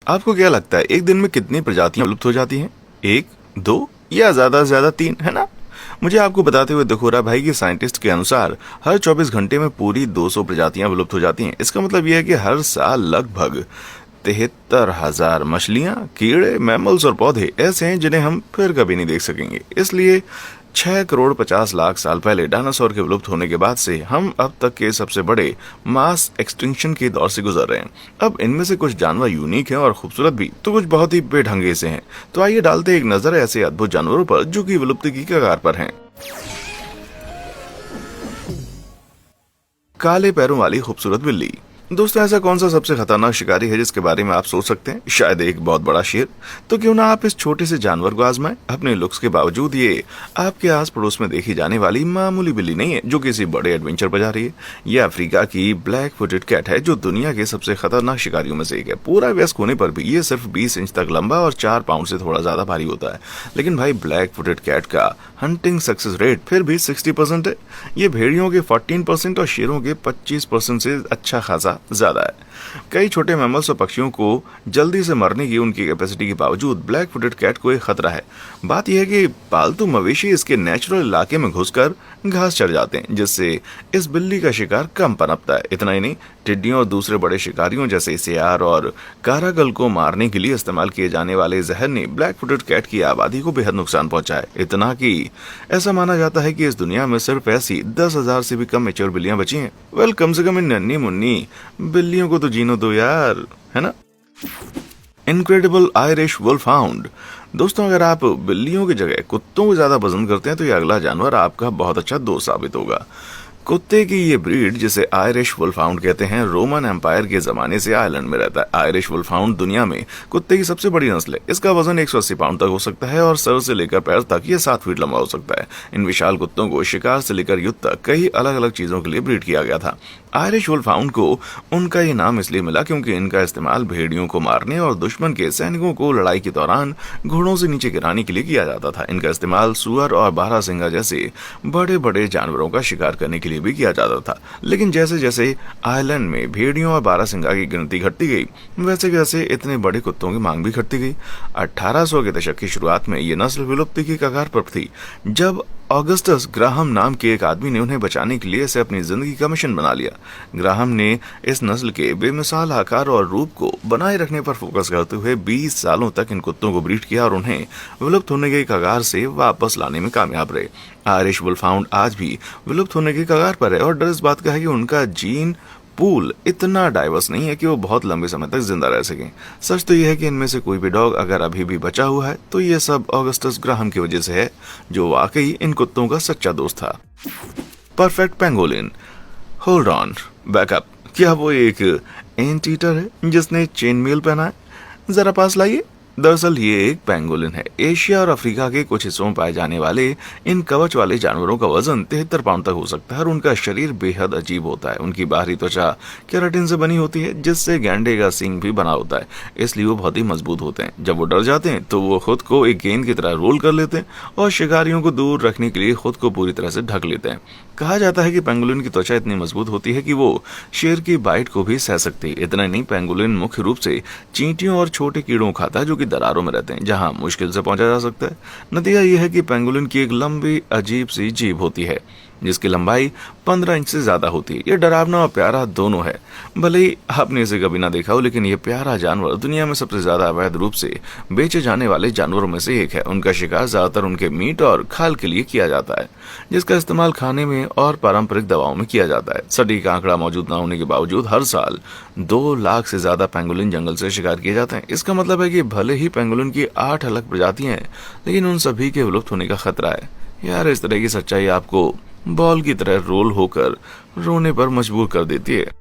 आपको क्या लगता है एक दिन में कितनी प्रजातियां विलुप्त हो जाती हैं? एक, दो या ज्यादा से ज्यादा तीन, है ना? मुझे आपको बताते हुए दुख हो रहा भाई कि साइंटिस्ट के अनुसार हर 24 घंटे में पूरी 200 प्रजातियां विलुप्त हो जाती हैं। इसका मतलब यह है कि हर साल लगभग 73,000 मछलियां, कीड़े, मैमल्स और पौधे ऐसे हैं जिन्हें हम फिर कभी नहीं देख सकेंगे। इसलिए 6 करोड़ 50 लाख साल पहले डायनासोर के विलुप्त होने के बाद से हम अब तक के सबसे बड़े मास एक्सटिंक्शन के दौर से गुजर रहे हैं। अब इनमें से कुछ जानवर यूनिक हैं और खूबसूरत भी, तो कुछ बहुत ही बेढंगे से हैं। तो आइए डालते एक नजर ऐसे अद्भुत जानवरों पर जो कि विलुप्ति की कगार पर हैं। काले पैरों वाली खूबसूरत बिल्ली। दोस्तों, ऐसा कौन सा सबसे खतरनाक शिकारी है जिसके बारे में आप सोच सकते हैं? शायद एक बहुत बड़ा शेर। तो क्यों ना आप इस छोटे से जानवर को आजमाएं। अपने लुक्स के बावजूद ये आपके आस पड़ोस में देखी जाने वाली मामूली बिल्ली नहीं है जो किसी बड़े एडवेंचर पर जा रही है। ये अफ्रीका की ब्लैक फुटेड कैट है जो दुनिया के सबसे खतरनाक शिकारियों में से एक है। पूरा वयस्क होने पर भी ये सिर्फ 20 इंच तक लंबा और 4 पाउंड से थोड़ा ज्यादा भारी होता है। लेकिन भाई, ब्लैक फुटेड कैट का हंटिंग सक्सेस रेट फिर भी 60% है। ये भेड़ियों के 14% और शेरों के 25% से अच्छा खासा ज्यादा है। कई छोटे मैमल्स और पक्षियों को जल्दी से मरने की उनकी कैपेसिटी के बावजूद ब्लैक फुटेड कैट को एक खतरा है। बात यह है कि पालतू मवेशी इसके नेचुरल इलाके में घुसकर घास चढ़ जाते हैं, जिससे इस बिल्ली का शिकार कम पनपता है। इतना ही नहीं, टिड्डियों और दूसरे बड़े शिकारियों जैसे सियार और कारागल को मारने के लिए इस्तेमाल किए जाने वाले जहर ने ब्लैक फुटेड कैट की आबादी को बेहद नुकसान पहुंचा है। इतना कि ऐसा माना जाता है कि इस दुनिया में सिर्फ ऐसी 10,000 से भी कम मैच्योर बिल्लियां बची हैं। वेल, कम से कम इन नन्ही मुन्नी बिल्लियों को तो जीने दो यार, है ना? Incredible Irish wolfhound. दोस्तों, अगर आप बिल्लियों की जगह कुत्तों को ज्यादा पसंद करते हैं तो ये अगला जानवर आपका बहुत अच्छा दोस्त साबित होगा। कुत्ते की ये ब्रीड, जिसे आयरिश वुल्फ हाउंड कहते हैं, रोमन एम्पायर के जमाने से आयरलैंड में रहता है। आयरिश वुल्फ हाउंड दुनिया में कुत्ते की सबसे बड़ी नस्ल है। इसका वजन 180 पाउंड तक हो सकता है और सर से लेकर पैर तक ये 7 फीट लंबा हो सकता है। इन विशाल कुत्तों को शिकार से लेकर युद्ध तक कई अलग अलग चीजों के लिए ब्रीड किया गया था। आयरिश वुल्फ हाउंड को उनका ये नाम इसलिए मिला क्योंकि इनका इस्तेमाल भेड़ियों को मारने और दुश्मन के सैनिकों को लड़ाई के दौरान घोड़ों से नीचे गिराने के लिए किया जाता था। इनका इस्तेमाल सुअर और बारहसिंगा जैसे बड़े बड़े जानवरों का शिकार करने के लिए भी किया जाता था। लेकिन जैसे जैसे आइलैंड में भेड़ियों और बारहसिंगा की गिनती घटती गई, वैसे वैसे इतने बड़े कुत्तों की मांग भी घटती गई। 1800 के दशक की शुरुआत में ये नस्ल विलुप्ति की कगार पर थी, जब ऑगस्टस ग्राहम नाम के एक आदमी ने उन्हें बचाने के लिए इसे अपनी जिंदगी का मिशन बना लिया। ग्राहम ने इस नस्ल के बेमिसाल आकार और रूप को बनाए रखने पर फोकस करते हुए 20 सालों तक इन कुत्तों को ब्रीड किया और उन्हें विलुप्त होने के कगार से वापस लाने में कामयाब रहे। आयरिश वुल्फ हाउंड आज भी विलुप्त होने की कगार पर है और डर इस बात का है कि उनका जीन पूल इतना डाइवर्स नहीं है कि वो बहुत लंबे समय तक जिंदा रह सकें। सच तो यह है कि इनमें से कोई भी डॉग अगर अभी भी बचा हुआ है तो ये सब ऑगस्टस ग्राहम की वजह से है, जो वाकई इन कुत्तों का सच्चा दोस्त था। Perfect pangolin. Hold on, backup. क्या वो एक एंट ईटर है जिसने चेन मेल पहना है? जरा पास लाइए। दरअसल ये एक पेंगोलिन है। एशिया और अफ्रीका के कुछ हिस्सों में पाए जाने वाले इन कवच वाले जानवरों का वजन 73 पाउंड तक हो सकता है और उनका शरीर बेहद अजीब होता है। उनकी बाहरी त्वचा केराटिन से बनी होती है, जिससे गैंडे का सींग भी बना होता है, इसलिए वो बहुत ही मजबूत होते हैं। जब वो डर जाते हैं तो वो खुद को एक गेंद की तरह रोल कर लेते हैं और शिकारियों को दूर रखने के लिए खुद को पूरी तरह से ढक लेते हैं। कहा जाता है कि पेंगोलिन की त्वचा इतनी मजबूत होती है कि वो शेर की बाइट को भी सह सकती है। इतना नहीं, पेंगोलिन मुख्य रूप से चींटियों और छोटे कीड़ों को खाता है जो कि दरारों में रहते हैं, जहां मुश्किल से पहुंचा जा सकता है। नतीजा यह है कि पेंगोलिन की एक लंबी अजीब सी जीभ होती है जिसकी लंबाई 15 इंच से ज्यादा होती है। यह डरावना और प्यारा दोनों है। भले ही आपने इसे कभी ना देखा हो, लेकिन यह प्यारा जानवर दुनिया में सबसे ज्यादा अवैध रूप से बेचे जाने वाले जानवरों में से एक है। उनका शिकार ज्यादातर उनके मीट और खाल के लिए किया जाता है, जिसका इस्तेमाल खाने में और पारंपरिक दवाओं में किया जाता है। सटीक आंकड़ा मौजूद न होने के बावजूद हर साल 2 लाख से ज्यादा पेंगोलिन जंगल से शिकार किए जाते हैं। इसका मतलब है कि भले ही पेंगोलिन की 8 अलग प्रजातियां हैं, लेकिन उन सभी के विलुप्त होने का खतरा है। यार, इस तरह की सच्चाई आपको बॉल की तरह रोल होकर रोने पर मजबूर कर देती है।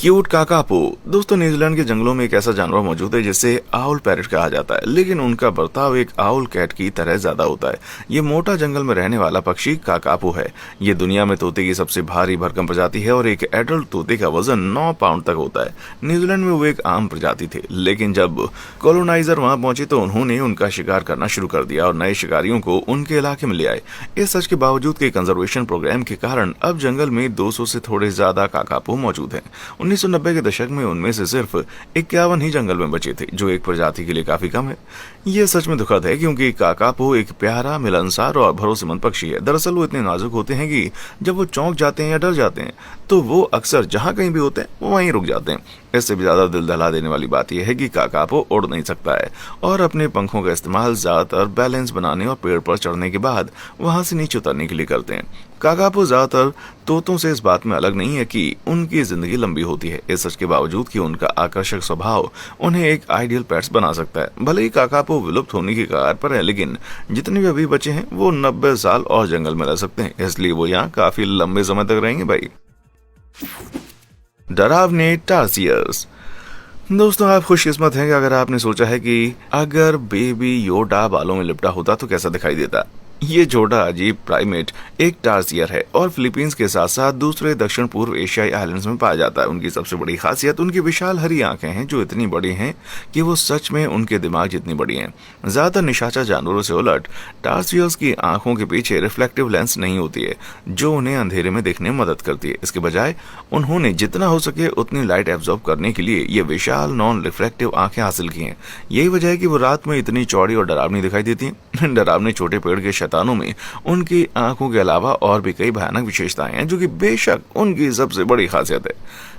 Cute kakapo. दोस्तों, न्यूजीलैंड के जंगलों में एक ऐसा जानवर मौजूद है जिसे आउल पैरट कहा जाता है, लेकिन उनका बर्ताव एक आउल कैट की तरह ज्यादा होता है। ये मोटा जंगल में रहने वाला पक्षी काकापो है। ये दुनिया में तोते की सबसे भारी भरकम प्रजाति है और एक एडल्ट तोते का वजन 9 पाउंड तक होता है। न्यूजीलैंड में वो एक आम प्रजाति थे, लेकिन जब कॉलोनाइजर वहां पहुंचे तो उन्होंने उनका शिकार करना शुरू कर दिया और नए शिकारियों को उनके इलाके में ले आए। इस सच के बावजूद कि कंजर्वेशन प्रोग्राम के कारण अब जंगल में 200 से थोड़े ज्यादा काकापो मौजूद हैं। 1990 के दशक में उनमें से सिर्फ 51 ही जंगल में बचे थे, जो एक प्रजाति के लिए काफी कम है। ये सच में दुखद है, क्योंकि काकापो एक प्यारा, मिलनसार और भरोसेमंद पक्षी है। दरअसल वो इतने नाजुक होते हैं कि जब वो चौंक जाते हैं या डर जाते हैं तो वो अक्सर जहां कहीं भी होते हैं वो वहीं रुक जाते हैं। इससे भी ज्यादा दिल दहला देने वाली बात यह है कि काकापो उड़ नहीं सकता है और अपने पंखों का इस्तेमाल ज्यादातर बैलेंस बनाने और पेड़ पर चढ़ने के बाद वहां से नीचे उतरने के लिए करते हैं। काकापो ज्यादातर तोतों से इस बात में अलग नहीं है कि उनकी जिंदगी लंबी होती है। इस सच के बावजूद कि उनका आकर्षक स्वभाव उन्हें एक आइडियल पेट्स बना सकता है। भले ही काकापो विलुप्त होने की कगार पर है, लेकिन जितने भी अभी बचे हैं वो 90 साल और जंगल में रह सकते हैं, इसलिए वो यहाँ काफी लंबे समय तक रहेंगे भाई। डरावने टार्सियर्स। दोस्तों, आप खुशकिस्मत हैं कि अगर आपने सोचा है कि अगर बेबी योडा बालों में लिपटा होता तो कैसा दिखाई देता। ये छोटा अजीब प्राइमेट एक टार्सियर है और फिलीपींस के साथ साथ दूसरे दक्षिण पूर्व एशियाई आइलैंड्स में पाया जाता है। उनकी सबसे बड़ी खासियत उनकी विशाल हरी आंखें हैं, जो इतनी बड़ी हैं कि वो सच में उनके दिमाग जितनी बड़ी हैं। ज्यादातर निशाचर जानवरों से उलट टार्सियर्स की आंखों के पीछे रिफ्लेक्टिव लेंस नहीं होती है, जो उन्हें अंधेरे में देखने में मदद करती है। इसके बजाय उन्होंने जितना हो सके उतनी लाइट एब्जॉर्ब करने के लिए ये विशाल नॉन रिफ्लेक्टिव आंखें हासिल की हैं। यही वजह है कि वो रात में इतनी चौड़ी और डरावनी दिखाई देती हैं। डरावने छोटे पेड़ के शैतानों में उनकी आंखों के अलावा और भी कई भयानक विशेषताएं हैं, जो कि बेशक उनकी सबसे बड़ी खासियत है।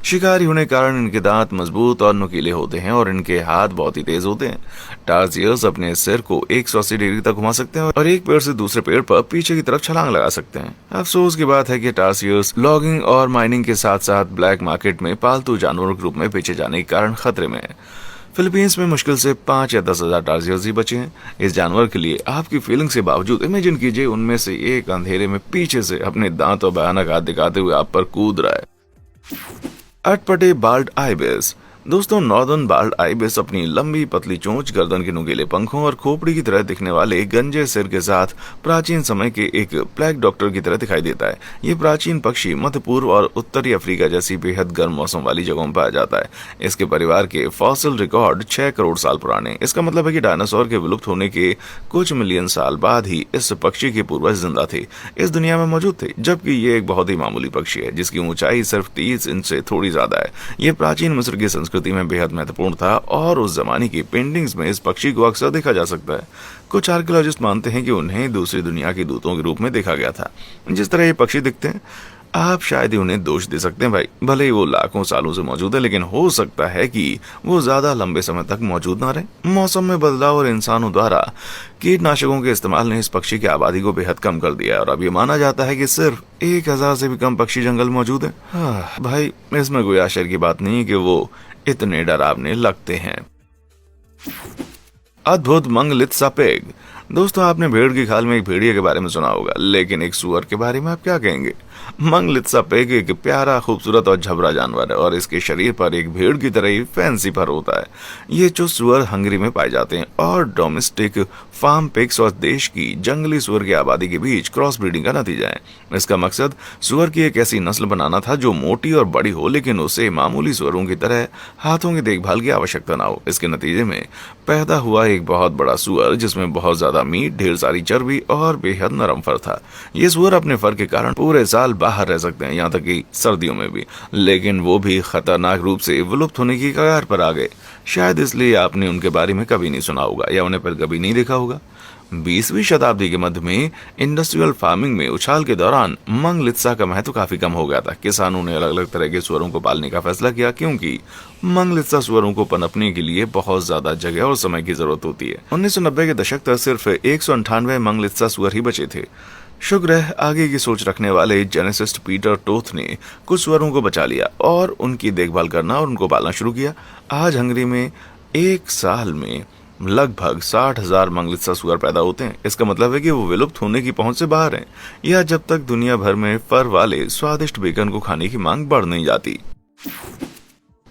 शिकारी होने के कारण इनके दांत मजबूत और नुकीले होते हैं और इनके हाथ बहुत ही तेज होते हैं। टार्सियर्स अपने सिर को 180 डिग्री तक घुमा सकते हैं और एक पेड़ से दूसरे पेड़ पर पीछे की तरफ छलांग लगा सकते हैं। अफसोस की बात है कि टार्सियर्स लॉगिंग और माइनिंग के साथ साथ ब्लैक मार्केट में पालतू जानवरों के रूप में बेचे जाने के कारण खतरे में है। फिलीपींस में मुश्किल से 5 या 10 हजार टार्सियर्स ही बचे हैं। इस जानवर के लिए आपकी फीलिंग से बावजूद इमेजिन कीजिए उनमें से एक अंधेरे में पीछे से अपने दांत और भयानक हाथ दिखाते हुए आप पर कूद रहा है। अटपटे बाल्ड आइबिस। दोस्तों, नॉर्दर्न बाल्ड आइबिस अपनी लंबी पतली चोंच, गर्दन के नुकीले पंखों और खोपड़ी की तरह दिखने वाले गंजे सिर के साथ प्राचीन समय के एक प्लेग डॉक्टर की तरह दिखाई देता है। ये प्राचीन पक्षी मध्य पूर्व और उत्तरी अफ्रीका जैसी बेहद गर्म मौसम वाली जगहों में पाया जाता है। इसके परिवार के फॉसिल रिकॉर्ड 6 करोड़ साल पुराने। इसका मतलब है कि डायनासोर के विलुप्त होने के कुछ मिलियन साल बाद ही इस पक्षी के पूर्वज जिंदा थे, इस दुनिया में मौजूद थे, जबकि ये एक बहुत ही मामूली पक्षी है जिसकी ऊंचाई सिर्फ 30 इंच से थोड़ी ज्यादा है। ये प्राचीन मिस्र की संस्कृति में बेहद महत्वपूर्ण था और उस जमाने की पेंटिंग्स में इस पक्षी को अक्सर देखा जा सकता है। कुछ आर्कियोलॉजिस्ट मानते हैं कि उन्हें दूसरी दुनिया के दूतों के रूप में देखा गया था। जिस तरह ये पक्षी दिखते हैं, आप शायद ही उन्हें दोष दे सकते हैं भाई। भले ही वो लाखों सालों से मौजूद है, लेकिन हो सकता है कि वो ज्यादा लंबे समय तक मौजूद ना रहे। मौसम में बदलाव और इंसानों द्वारा कीटनाशकों के इस्तेमाल ने इस पक्षी की आबादी को बेहद कम कर दिया है और अब ये माना जाता है कि सिर्फ 1000 से भी कम पक्षी जंगल मौजूद है। भाई, इसमें कोई आश्चर्य की बात नहीं कि वो इतने डरावने लगते हैं। अद्भुत मंगलित्सा पेग। दोस्तों, आपने भेड़ की खाल में एक भेड़िए के बारे में सुना होगा, लेकिन एक सुअर के बारे में आप क्या कहेंगे? मंगलित्सा पेग एक प्यारा, खूबसूरत और झबरा जानवर है और इसके शरीर पर एक भेड़ की तरह ही फैंसी फर होता है। ये जो सुअर हंगरी में पाए जाते हैं और डोमेस्टिक फार्म पिग्स और देश की जंगली सुअर की आबादी के बीच क्रॉस ब्रीडिंग का नतीजा है। इसका मकसद सुअर की एक ऐसी नस्ल बनाना था जो मोटी और बड़ी हो, लेकिन उसे मामूली सुअरों की तरह हाथों की देखभाल की आवश्यकता ना हो। इसके नतीजे में पैदा हुआ एक बहुत बड़ा सुअर जिसमें बहुत ज्यादा मीट, ढेर सारी चर्बी और बेहद नरम फर था। ये सुअर अपने फर के कारण पूरे साल बाहर रह सकते हैं, यहाँ तक कि सर्दियों में भी, लेकिन वो भी खतरनाक रूप से विलुप्त होने की कगार पर आ गए। शायद इसलिए आपने उनके बारे में कभी नहीं सुना होगा या उन्हें पर कभी नहीं देखा होगा। 20वीं शताब्दी के मध्य में इंडस्ट्रियल फार्मिंग में उछाल के दौरान मंगलित्सा का महत्व काफी कम हो गया था। किसानों ने अलग अलग तरह के सुअरों को पालने का फैसला किया, क्योंकि मंगलित्सा सुअरों को पनपने के लिए बहुत ज्यादा जगह और समय की जरूरत होती है। 1990 के दशक तक सिर्फ 198 मंगलित्सा सुअर ही बचे थे। शुक्र है आगे की सोच रखने वाले जेनेसिस्ट पीटर टोथ ने कुछ सुअरों को बचा लिया और उनकी देखभाल करना और उनको पालना शुरू किया। आज हंगरी में एक साल में लगभग 60,000 मंगलित्सा सुअर पैदा होते हैं। इसका मतलब है कि वो विलुप्त होने की पहुंच से बाहर हैं, या जब तक दुनिया भर में फर वाले स्वादिष्ट बेकन को खाने की मांग बढ़ नहीं जाती।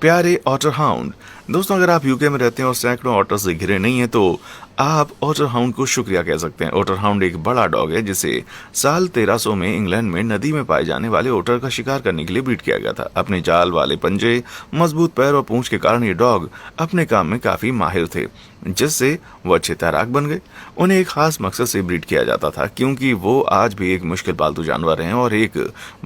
प्यारे ऑटर हाउंड। दोस्तों अगर आप यूके में रहते हैं और सैकड़ों ऑटर से घिरे नहीं हैं तो आप ऑटर हाउंड को शुक्रिया कह सकते हैं। ऑटर हाउंड एक बड़ा डॉग है जिसे साल 1300 में इंग्लैंड में नदी में पाए जाने वाले ओटर का शिकार करने के लिए ब्रीड किया गया था। अपने जाल वाले पंजे, मजबूत पैर और पूंछ के कारण ये डॉग अपने काम में काफी माहिर थे, जिससे वो अच्छे तैराक बन गए। उन्हें एक खास मकसद से ब्रीड किया जाता था क्योंकि वो आज भी एक मुश्किल पालतू जानवर हैं और एक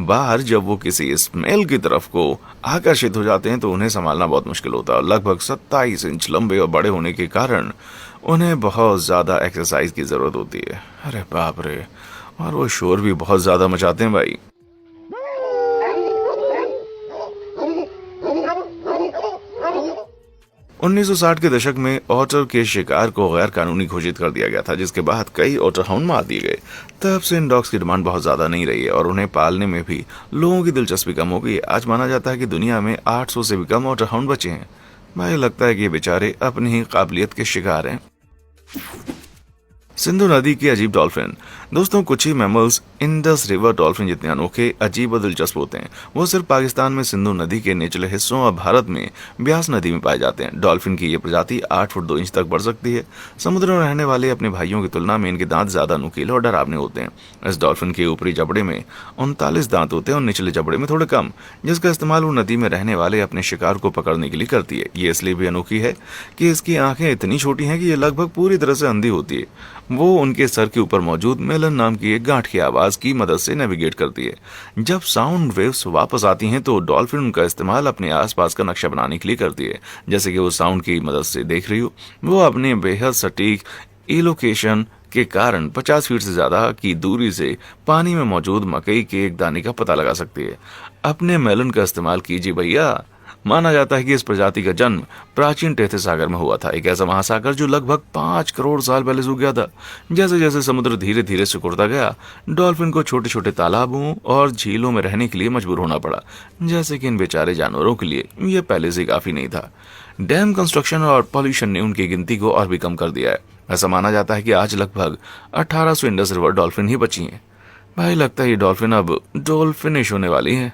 बार जब वो किसी स्मेल की तरफ को आकर्षित हो जाते हैं तो उन्हें संभालना बहुत मुश्किल होता है। लगभग 27 इंच लंबे और बड़े होने के कारण उन्हें बहुत ज्यादा एक्सरसाइज की जरूरत होती है। अरे बाप रे, और वो शोर भी बहुत ज्यादा मचाते हैं भाई। 1960 के दशक में ऑटर के शिकार को गैर कानूनी घोषित कर दिया गया था, जिसके बाद कई ऑटर हाउंड मार दिए गए। तब से इन डॉग्स की डिमांड बहुत ज्यादा नहीं रही है और उन्हें पालने में भी लोगों की दिलचस्पी कम हो गई। आज माना जाता है कि दुनिया में 800 से भी कम ऑटर हाउंड बचे हैं। भाई लगता है कि ये बेचारे अपनी ही काबिलियत के शिकार हैं। सिंधु नदी की अजीब डॉल्फिन। दोस्तों कुछ ही मैमल्स इंडस रिवर डॉल्फिन जितने अनोखे, अजीब और दिलचस्प होते हैं। वो सिर्फ पाकिस्तान में सिंधु नदी के निचले हिस्सों और भारत में ब्यास नदी में पाए जाते हैं। डॉल्फिन की ये प्रजाति 8 फुट 2 इंच तक बढ़ सकती है। समुद्र में रहने वाले अपने भाइयों की तुलना में इनके दांत ज्यादा नुकीले और डरावने होते हैं। इस डॉल्फिन के ऊपरी जबड़े में 39 दांत होते हैं और निचले जबड़े में थोड़े कम, जिसका इस्तेमाल वो नदी में रहने वाले अपने शिकार को पकड़ने के लिए करती है। ये इसलिए भी अनोखी है कि इसकी आंखें इतनी छोटी हैं कि ये लगभग पूरी तरह से अंधी होती है। वो उनके सर के ऊपर मौजूद मेलन नाम की एक गांठ की आवाज की मदद से नेविगेट करती है। जब साउंड वेव्स वापस आती हैं तो डॉल्फिन उनका इस्तेमाल अपने आसपास का नक्शा बनाने के लिए करती है। जैसे कि वो साउंड की मदद से देख रही हो, वो अपने बेहद सटीक इलोकेशन के कारण 50 फीट से ज्यादा की दूरी से पानी में मौजूद मकई के एक दाने का पता लगा सकती है। अपने मेलन का इस्तेमाल कीजिए भैया। माना जाता है कि इस प्रजाति का जन्म प्राचीन टेथे सागर में हुआ था, एक ऐसा महासागर जो लगभग 5 करोड़ साल पहले सूख गया था। जैसे जैसे समुद्र धीरे धीरे सिकुड़ता गया, डॉल्फिन को छोटे छोटे तालाबों और झीलों में रहने के लिए मजबूर होना पड़ा, जैसे कि इन बेचारे जानवरों के लिए यह पहले से काफी नहीं था। डैम कंस्ट्रक्शन और पॉल्यूशन ने उनकी गिनती को और भी कम कर दिया है। ऐसा माना जाता है कि आज लगभग 1800 इंडस रिवर डॉल्फिन ही बची हैं। भाई लगता है ये डॉल्फिन अब डॉल्फिनिश होने वाली है।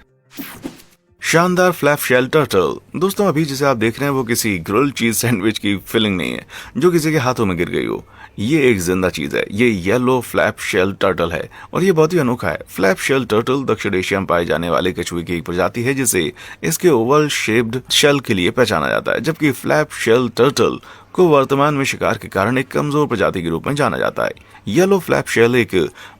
शानदार फ्लैप शेल टर्टल। दोस्तों अभी जिसे आप देख रहे हैं वो किसी ग्रिल्ड चीज सैंडविच की फिलिंग नहीं है जो किसी के हाथों में गिर गई हो। ये एक जिंदा चीज है। ये येलो फ्लैप शेल टर्टल है और ये बहुत ही अनोखा है। फ्लैप शेल टर्टल दक्षिण एशिया में पाए जाने वाले कछुए की एक प्रजाति है जिसे इसके ओवल शेप्ड शेल के लिए पहचाना जाता है, जबकि फ्लैप शेल टर्टल को वर्तमान में शिकार के कारण एक कमजोर प्रजाति के रूप में जाना जाता है। येलो फ्लैप शेल एक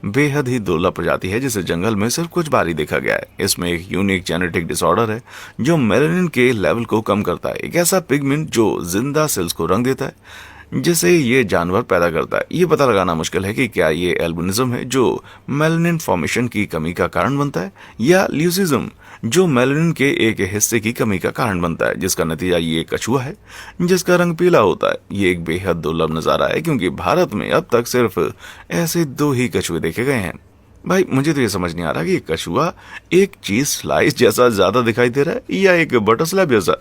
बेहद ही दुर्लभ प्रजाति है जिसे जंगल में सिर्फ कुछ बार ही देखा गया है। इसमें एक यूनिक जेनेटिक डिसऑर्डर है जो मेलानिन के लेवल को कम करता है, एक ऐसा पिगमेंट जो जिंदा सेल्स को रंग देता है जिसे ये जानवर पैदा करता है। ये पता लगाना मुश्किल है कि क्या ये एल्बिनिज्म है जो मेलानिन फॉर्मेशन की कमी का कारण बनता है, या ल्यूसिज्म जो मेलानिन के एक हिस्से की कमी का कारण बनता है, जिसका नतीजा ये कछुआ है जिसका रंग पीला होता है। ये एक बेहद दुर्लभ नजारा है क्योंकि भारत में अब तक सिर्फ ऐसे 2 ही कछुए देखे गए हैं। भाई मुझे तो ये समझ नहीं आ रहा कि कछुआ एक चीज स्लाइस जैसा ज्यादा दिखाई दे रहा है या एक बटर स्लैब जैसा।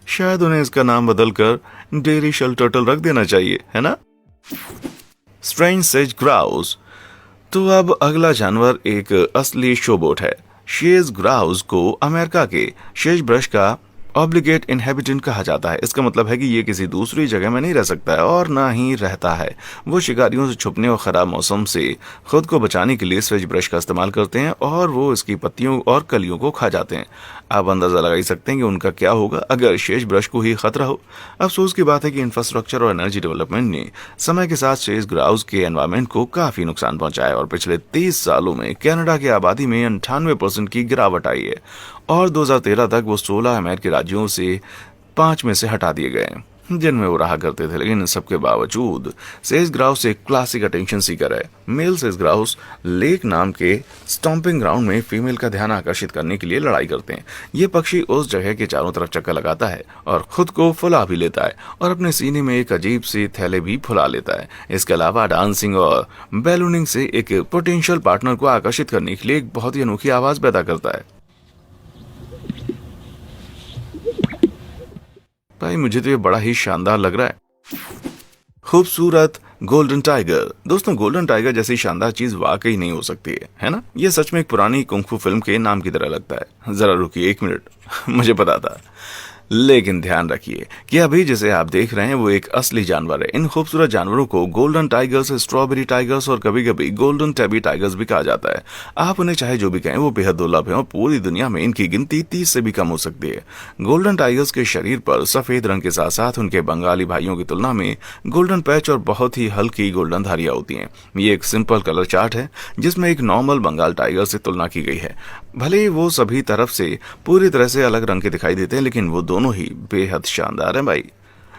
शायद उन्हें इसका नाम बदलकर डेयरी शेल टर्टल रख देना चाहिए, है ना। Strange says grouse. तो अब अगला जानवर एक असली शोबोट है। शेज ग्राउस को अमेरिका के शेज ब्रश का ऑब्लिगेट इनहेबिटेंट कहा जाता है। इसका मतलब है कि ये किसी दूसरी जगह में नहीं रह सकता है और ना ही रहता है। वो शिकारियों से छुपने और खराब मौसम से खुद को बचाने के लिए स्वेज ब्रश का इस्तेमाल करते हैं और वो इसकी पत्तियों और कलियों को खा जाते हैं। आप अंदाजा लगा ही सकते हैं कि उनका क्या होगा अगर शेज ब्रश को ही खतरा हो। अफसोस की बात है कि इंफ्रास्ट्रक्चर और एनर्जी डेवलपमेंट ने समय के साथ शेज ग्राउस के एनवायरमेंट को काफी नुकसान पहुंचाया और पिछले 30 सालों में कनाडा की आबादी में 98% की गिरावट आई है और 2013 तक वो 16 अमेरिकी राज्यों से 5 में से हटा दिए गए जिनमें वो रहा करते थे। लेकिन इन सबके बावजूद सेज ग्राउस एक क्लासिक अटेंशन सीकर है। मेल सेज ग्राउस लेक नाम के स्टॉम्पिंग ग्राउंड में फीमेल का ध्यान आकर्षित करने के लिए लड़ाई करते हैं। ये पक्षी उस जगह के चारों तरफ चक्कर लगाता है और खुद को फुला भी लेता है और अपने सीने में एक अजीब सी थैले भी फुला लेता है। इसके अलावा डांसिंग और बैलूनिंग से एक पोटेंशियल पार्टनर को आकर्षित करने के लिए एक बहुत ही अनोखी आवाज पैदा करता है। भाई मुझे तो ये बड़ा ही शानदार लग रहा है। खूबसूरत गोल्डन टाइगर। दोस्तों गोल्डन टाइगर जैसी शानदार चीज वाकई नहीं हो सकती है ना। ये सच में एक पुरानी कुंग फू फिल्म के नाम की तरह लगता है। जरा रुकिए 1 मिनट मुझे पता था। लेकिन ध्यान रखिए कि अभी जिसे आप देख रहे हैं वो एक असली जानवर है। इन खूबसूरत जानवरों को गोल्डन टाइगर्स, स्ट्रॉबेरी टाइगर्स और कभी कभी गोल्डन टेबी टाइगर्स भी कहा जाता है। आप उन्हें चाहे जो भी कहें, वो बेहद दुर्लभ है और पूरी दुनिया में इनकी गिनती 30 से भी कम हो सकती है। गोल्डन टाइगर्स के शरीर पर सफेद रंग के साथ साथ उनके बंगाली भाइयों की तुलना में गोल्डन पैच और बहुत ही हल्की गोल्डन धारियां होती हैं। ये एक सिंपल कलर चार्ट है जिसमें एक नॉर्मल बंगाल टाइगर से तुलना की गई है। भले ही वो सभी तरफ से पूरी तरह से अलग रंग के दिखाई देते हैं, लेकिन वो दोनों ही बेहद शानदार हैं भाई।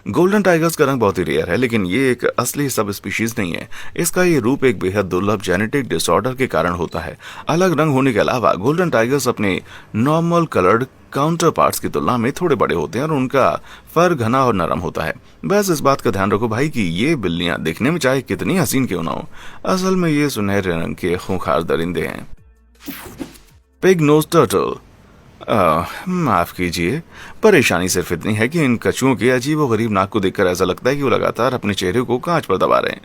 गोल्डन टाइगर्स का रंग बहुत ही रेयर है, लेकिन ये एक असली सब स्पीशीज नहीं है। इसका ये रूप एक बेहद दुर्लभ जेनेटिक डिसऑर्डर के कारण होता है। अलग रंग होने के अलावा गोल्डन टाइगर्स अपने नॉर्मल कलर्ड काउंटर पार्ट्स की तुलना में थोड़े बड़े होते हैं और उनका फर घना और नरम होता है। बस इस बात का ध्यान रखो भाई कि ये बिल्लियां दिखने में चाहे कितनी हसीन क्यों ना हो, असल में ये सुनहरे रंग के खूंखार दरिंदे हैं। Pig nose turtle. माफ कीजिए, परेशानी सिर्फ इतनी है कि इन कछुओं के अजीबोगरीब नाक को देखकर ऐसा लगता है कि वो लगातार अपने चेहरे को कांच पर दबा रहे हैं।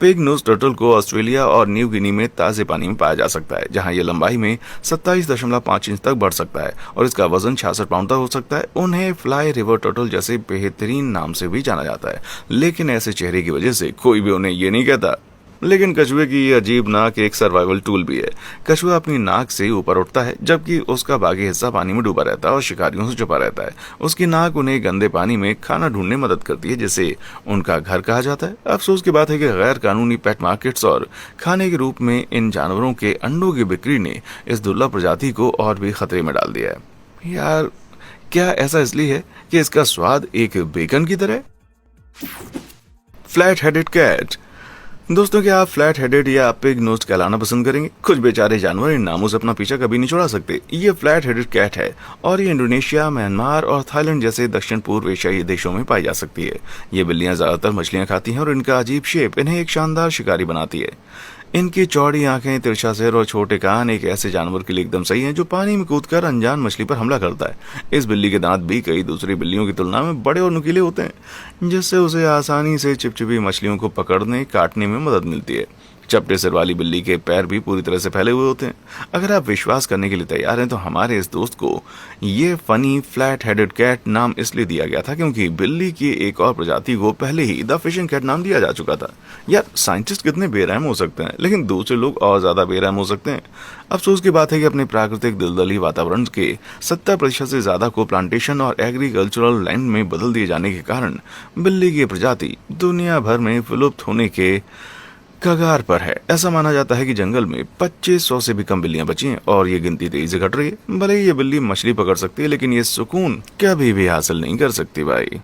पिग नोज टर्टल को ऑस्ट्रेलिया और न्यू गिनी में ताजे पानी में पाया जा सकता है, जहां ये लंबाई में 27.5 इंच तक बढ़ सकता है और इसका वजन 66 पाउंड तक हो सकता है। उन्हें फ्लाई रिवर टर्टल जैसे बेहतरीन नाम से भी जाना जाता है, लेकिन ऐसे चेहरे की वजह से कोई भी उन्हें ये नहीं कहता। लेकिन कछुए की ये अजीब नाक एक सर्वाइवल टूल भी है। कछुआ अपनी नाक से ऊपर उठता है जबकि उसका बाकी हिस्सा पानी में डूबा रहता है और शिकारियों से छुपा रहता है। उसकी नाक उन्हें गंदे पानी में खाना ढूंढने में मदद करती है, जिसे उनका घर कहा जाता है। अफसोस की बात है कि गैर कानूनी पेट मार्केट्स और खाने के रूप में इन जानवरों के अंडों की बिक्री ने इस दुर्लभ प्रजाति को और भी खतरे में डाल दिया है। यार, क्या ऐसा इसलिए है कि इसका स्वाद एक बेकन की तरह? Flat headed cat. दोस्तों, क्या आप फ्लैट हेडेड या पिग नोज्ड कहलाना पसंद करेंगे? कुछ बेचारे जानवर इन नामों से अपना पीछा कभी नहीं छुड़ा सकते। ये फ्लैट हेडेड कैट है और ये इंडोनेशिया, म्यांमार और थाईलैंड जैसे दक्षिण पूर्व एशियाई देशों में पाई जा सकती है। ये बिल्लियां ज्यादातर मछलियां खाती हैं और इनका अजीब शेप इन्हें एक शानदार शिकारी बनाती है। इनकी चौड़ी आंखें, तिरछा सिर और छोटे कान एक ऐसे जानवर के लिए एकदम सही हैं जो पानी में कूदकर अनजान मछली पर हमला करता है। इस बिल्ली के दांत भी कई दूसरी बिल्लियों की तुलना में बड़े और नुकीले होते हैं, जिससे उसे आसानी से चिपचिपी मछलियों को पकड़ने काटने में मदद मिलती है। चपटे सिर वाली बिल्ली के पैर भी पूरी तरह से फैले हुए होते हैं। अगर आप विश्वास करने के लिए तैयार हैं तो हमारे इस दोस्त को ये फनी फ्लैट हेडेड कैट नाम इसलिए दिया गया था क्योंकि बिल्ली की एक और प्रजाति को पहले ही द फिशिंग कैट नाम दिया जा चुका था। यार, साइंटिस्ट कितने बेरहम हो सकते हैं, लेकिन दूसरे लोग और ज्यादा बेरहम हो सकते हैं। अफसोस की बात है कि अपने प्राकृतिक दलदली वातावरण के 70% से ज्यादा को प्लांटेशन और एग्रीकल्चरल लैंड में बदल दिए जाने के कारण बिल्ली की प्रजाति दुनिया भर में विलुप्त होने के कगार पर है। ऐसा माना जाता है कि जंगल में 2500 से भी कम बिल्लियां बची हैं और ये गिनती तेजी से घट रही है। भले ही ये बिल्ली मछली पकड़ सकती है, लेकिन ये सुकून कभी भी हासिल नहीं कर सकती भाई।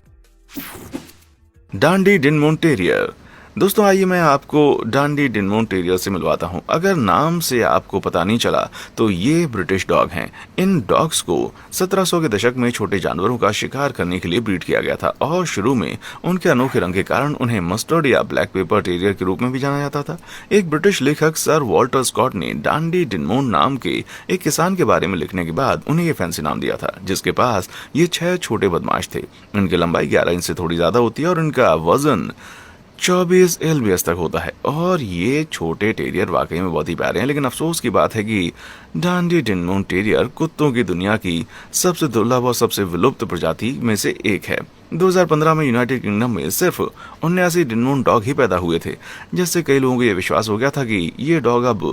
डांडी डिनमोन टेरियर। दोस्तों, आइए मैं आपको डांडी डिनमोन टेरियर से मिलवाता हूं। अगर नाम से आपको पता नहीं चला तो ये ब्रिटिश डॉग हैं। इन डॉग्स को 1700 के दशक में छोटे जानवरों का शिकार करने के लिए ब्रीड किया गया था और शुरू में उनके अनोखे रंग के कारण उन्हें मस्टर्ड या ब्लैक पेपर टेरियर के रूप में भी जाना जाता था। एक ब्रिटिश लेखक सर वॉल्टर स्कॉट ने डांडी डिनमोन नाम के एक किसान के बारे में लिखने के बाद उन्हें ये फैंसी नाम दिया था, जिसके पास ये 6 छोटे बदमाश थे। इनकी लंबाई 11 इंच से थोड़ी ज्यादा होती है और इनका वजन 24 LBS तक होता है। और ये छोटे टेरियर वाकई में बहुत ही प्यारे हैं, लेकिन अफसोस की बात है कि डांडी डिनमोन टेरियर कुत्तों की दुनिया की सबसे दुर्लभ और सबसे विलुप्त प्रजाति में से एक है। 2015 में यूनाइटेड किंगडम में सिर्फ 79 डिनमोन डॉग ही पैदा हुए थे, जिससे कई लोगों को यह विश्वास हो गया था कि ये डॉग अब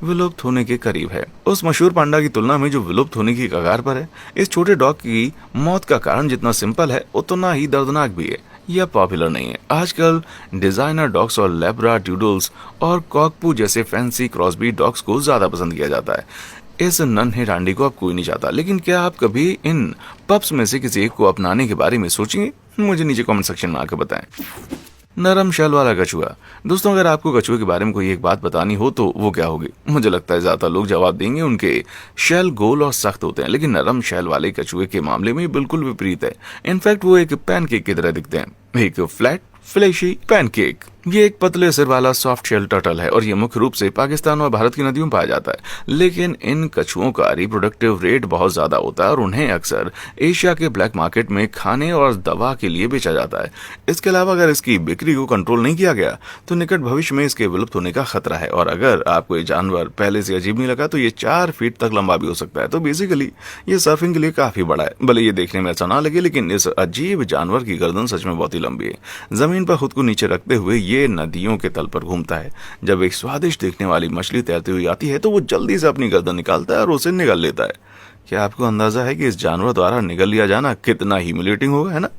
विलुप्त होने के करीब है। उस मशहूर पांडा की तुलना में जो विलुप्त होने की कगार पर है। इस छोटे डॉग की मौत का कारण जितना सिंपल है उतना ही दर्दनाक भी है। यह पॉपुलर नहीं है। आजकल डिजाइनर डॉग्स और लेब्रा डूडल्स और कॉकपू जैसे फैंसी क्रॉसब्रीड डॉग्स को ज्यादा पसंद किया जाता है। इस नन्हे डांडी को अब कोई नहीं चाहता, लेकिन क्या आप कभी इन पप्स में से किसी एक को अपनाने के बारे में सोचेंगे? मुझे नीचे कमेंट सेक्शन में आकर बताएं। नरम शैल वाला कछुआ। दोस्तों, अगर आपको कछुए के बारे में कोई एक बात बतानी हो तो वो क्या होगी? मुझे लगता है ज्यादातर लोग जवाब देंगे उनके शैल गोल और सख्त होते हैं, लेकिन नरम शैल वाले कछुए के मामले में बिल्कुल विपरीत है। इनफैक्ट वो एक पैनकेक की तरह दिखते हैं, एक फ्लैट फ्लैशी पैनकेक। ये एक पतले सिर वाला सॉफ्ट शेल टर्टल है और ये मुख्य रूप से पाकिस्तान और भारत की नदियों में पाया जाता है। लेकिन इन कछुओं का रिप्रोडक्टिव रेट बहुत ज्यादा होता है और उन्हें अक्सर एशिया के ब्लैक मार्केट में खाने और दवा के लिए बेचा जाता है। इसके अलावा अगर इसकी बिक्री को कंट्रोल नहीं किया गया तो निकट भविष्य में इसके विलुप्त होने का खतरा है। और अगर आपको ये जानवर पहले से अजीब नहीं लगा तो ये 4 फीट तक लंबा भी हो सकता है। तो बेसिकली ये सर्फिंग के लिए काफी बड़ा है। भले ये देखने में ऐसा ना लगे, लेकिन इस अजीब जानवर की गर्दन सच में बहुत ही लंबी है। जमीन पर खुद को नीचे रखते हुए ये नदियों के तल पर घूमता है। जब एक स्वादिष्ट दिखने वाली मछली तैरती हुई आती है तो वो जल्दी से अपनी गर्दन निकालता है और उसे निगल लेता है। क्या आपको अंदाजा है कि इस जानवर द्वारा निगल लिया जाना कितना ह्यूमिलेटिंग होगा, है ना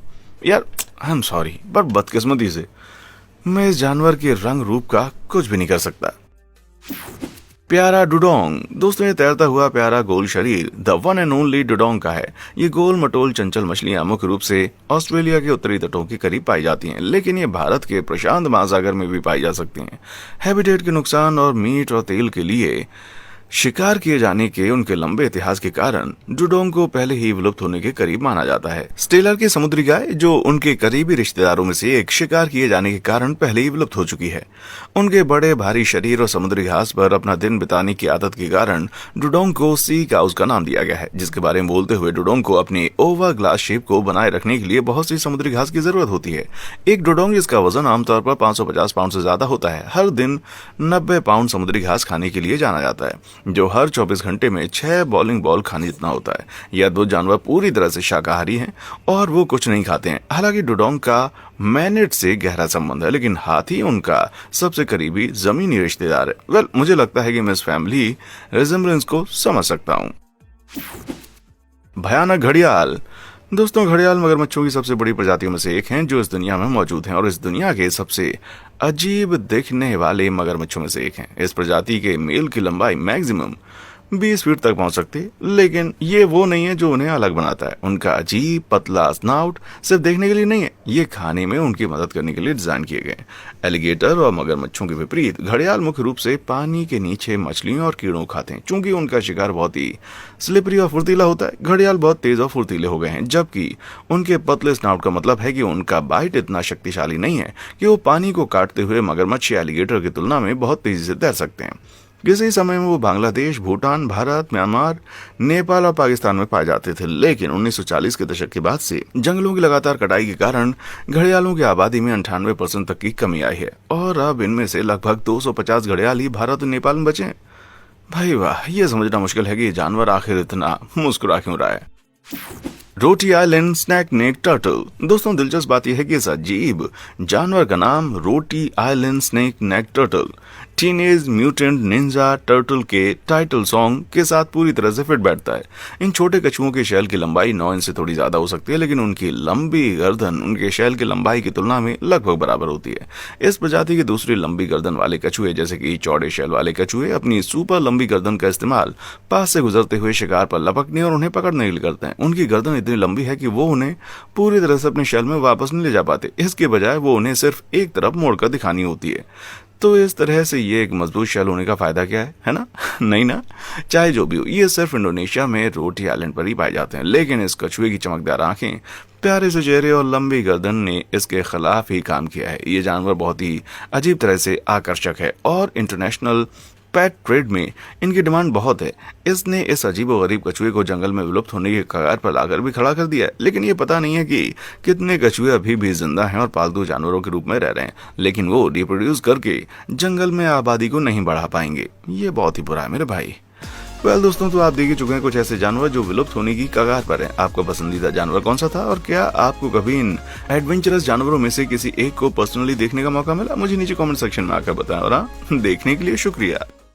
यार? आई एम सॉरी, पर बदकिस्मती से मैं इस जानवर के रंग रूप का कुछ भी नहीं कर सकता। प्यारा डुडोंग। दोस्तों, ये तैरता हुआ प्यारा गोल शरीर द वन एंड ओनली डुडोंग का है। ये गोल मटोल चंचल मछलियां मुख्य रूप से ऑस्ट्रेलिया के उत्तरी तटों के करीब पाई जाती हैं, लेकिन ये भारत के प्रशांत महासागर में भी पाई जा सकती हैं। हैबिटेट के नुकसान और मीट और तेल के लिए शिकार किए जाने के उनके लंबे इतिहास के कारण डुडोंग को पहले ही विलुप्त होने के करीब माना जाता है। स्टेलर की समुद्री गाय, जो उनके करीबी रिश्तेदारों में से एक, शिकार किए जाने के कारण पहले ही विलुप्त हो चुकी है। उनके बड़े भारी शरीर और समुद्री घास पर अपना दिन बिताने की आदत के कारण डुडोंग को सी काउस का नाम दिया गया है, जिसके बारे में बोलते हुए डुडोंग को अपनी ओवर ग्लास शेप को बनाए रखने के लिए बहुत सी समुद्री घास की जरूरत होती है। एक डुडोंग, जिसका वजन आमतौर पर 550 पाउंड से ज्यादा होता है, हर दिन 90 पाउंड समुद्री घास खाने के लिए जाना जाता है, जो हर 24 घंटे में 6 बॉलिंग बॉल खाने जितना होता है। यह दो जानवर पूरी तरह से शाकाहारी हैं और वो कुछ नहीं खाते हैं। हालांकि डुडोंग का मैनेट से गहरा संबंध है, लेकिन हाथी उनका सबसे करीबी जमीनी रिश्तेदार है। वेल, मुझे लगता है कि मैं इस फैमिली रिजेम्बलेंस को समझ सकता हूँ। भयानक घड़ियाल। दोस्तों, घड़ियाल मगरमच्छों की सबसे बड़ी प्रजातियों में से एक हैं जो इस दुनिया में मौजूद हैं और इस दुनिया के सबसे अजीब दिखने वाले मगरमच्छों में से एक हैं। इस प्रजाति के मेल की लंबाई मैक्सिमम 20 फीट तक पहुंच सकती है, लेकिन ये वो नहीं है जो उन्हें अलग बनाता है। उनका अजीब पतला स्नाउट सिर्फ देखने के लिए नहीं है, ये खाने में उनकी मदद करने के लिए डिजाइन किए गए। एलिगेटर और मगरमच्छों के विपरीत घड़ियाल मुख्य रूप से पानी के नीचे मछलियों और कीड़ों खाते हैं। चूंकि उनका शिकार बहुत ही स्लिपरी और फुर्तीला होता है, घड़ियाल बहुत तेज और फुर्तीले हो गए हैं, जबकि उनके पतले स्नाउट का मतलब है कि उनका बाइट इतना शक्तिशाली नहीं है कि वो पानी को काटते हुए मगरमच्छ या एलिगेटर की तुलना में बहुत तेजी से तैर सकते हैं। किसी समय में वो बांग्लादेश, भूटान, भारत, म्यांमार, नेपाल और पाकिस्तान में पाए जाते थे, लेकिन 1940 के दशक के बाद से जंगलों की लगातार कटाई के कारण घड़ियालों की आबादी में 98% तक की कमी आई है और अब इनमें से लगभग 250 घड़ियाल ही भारत और नेपाल में बचे हैं। भाई वाह, ये समझना मुश्किल है कि ये जानवर आखिर इतना मुस्कुरा क्यों रहा है। रोटी आइलैंड स्नैक नेक टर्टल। दोस्तों, दिलचस्प बात यह है कि इस अजीब जानवर का नाम Roti island snake neck turtle teenage mutant ninja turtle के टाइटल सॉन्ग के साथ पूरी तरह से फिट बैठता है। इन छोटे कछुओं के शैल की लंबाई 9 इंच से थोड़ी ज्यादा हो सकती है, लेकिन उनकी लंबी गर्दन उनके शैल की लंबाई की तुलना में लगभग बराबर होती है। इस प्रजाति की दूसरी लंबी गर्दन वाले कछुए, जैसे कि चौड़े शैल वाले कछुए, अपनी सुपर लंबी गर्दन का इस्तेमाल पास से गुजरते हुए शिकार पर लपकने और उन्हें पकड़ने के लिए करते हैं। उनकी गर्दन इतनी लंबी है कि वो उन्हें पूरी तरह से अपने शैल में वापस नहीं ले जा पाते। इसके बजाय वो उन्हें सिर्फ एक तरफ मोड़कर दिखानी होती है। तो इस तरह से ये एक मजबूत शैल होने का फायदा क्या है ना? नहीं ना? चाहे जो भी हो, ये सिर्फ इंडोनेशिया में रोटी आइलैंड पर ही पाए जाते हैं, लेकिन इस कछुए की चमकदार आंखें, प्यारे से चेहरे और लंबी गर्दन ने इसके खिलाफ ही काम किया है। ये जानवर बहुत ही अजीब तरह से आकर्षक है और इंटरनेशनल पेट ट्रेड में इनकी डिमांड बहुत है। इसने इस अजीबोगरीब कछुए को जंगल में विलुप्त होने के कगार पर लाकर भी खड़ा कर दिया है, लेकिन ये पता नहीं है कि कितने कछुए अभी भी जिंदा हैं और पालतू जानवरों के रूप में रह रहे हैं, लेकिन वो रिप्रोड्यूस करके जंगल में आबादी को नहीं बढ़ा पाएंगे। ये बहुत ही बुरा है मेरे भाई। वेल दोस्तों, तो आप देख ही चुके हैं कुछ ऐसे जानवर जो विलुप्त होने की कगार पर हैं। आपका पसंदीदा जानवर कौन सा था और क्या आपको कभी इन एडवेंचरस जानवरों में से किसी एक को पर्सनली देखने का मौका मिला? मुझे नीचे कमेंट सेक्शन में आकर बताएं। और हाँ, देखने के लिए शुक्रिया।